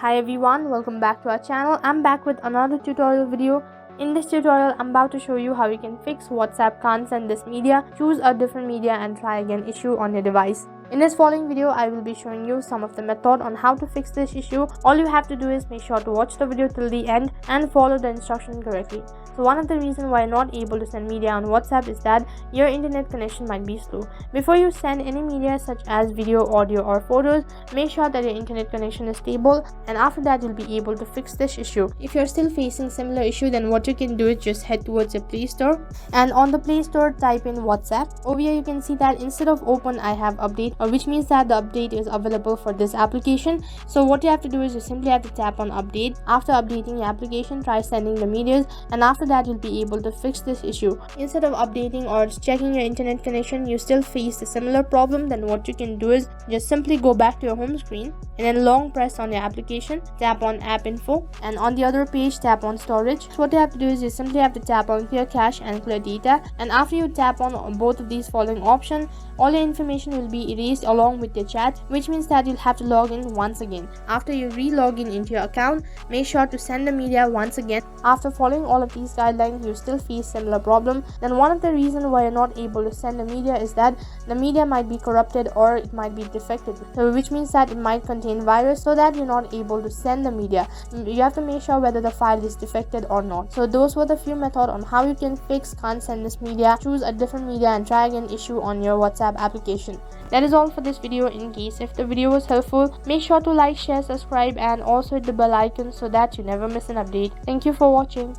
Hi everyone, welcome back to our channel. I'm back with another tutorial video. In this tutorial, I'm about to show you how you can fix WhatsApp can't send this media, choose a different media and try again issue on your device. In this following video, I will be showing you some of the method on how to fix this issue. All you have to do is make sure to watch the video till the end and follow the instruction correctly. So one of the reasons why you're not able to send media on WhatsApp is that your internet connection might be slow. Before you send any media such as video, audio or photos, make sure that your internet connection is stable, and after that you'll be able to fix this issue. If you're still facing similar issue, then what you can do is just head towards your Play Store, and on the Play Store type in WhatsApp. Over here you can see that instead of open I have update, which means that the update is available for this application. So what you have to do is you simply have to tap on update. After updating your application, try sending the medias, and after that you'll be able to fix this issue. Instead of updating or checking your internet connection, you still face a similar problem, then what you can do is just simply go back to your home screen and then long press on your application, tap on app info, and on the other page tap on storage. So what you have to do is you simply have to tap on clear cache and clear data, and after you tap on both of these following options, all your information will be erased along with your chat, which means that you'll have to log in once again. After you re-log in into your account, make sure to send the media once again. After following all of these guidelines, you still face similar problem, then one of the reasons why you're not able to send the media is that the media might be corrupted or it might be defected, so which means that it might contain virus, so that you're not able to send the media. You have to make sure whether the file is defected or not. So those were the few methods on how you can fix can't send this media, choose a different media and try again issue on your WhatsApp application. That is all for this video. In case if the video was helpful, make sure to like, share, subscribe and also hit the bell icon so that you never miss an update. Thank you for watching.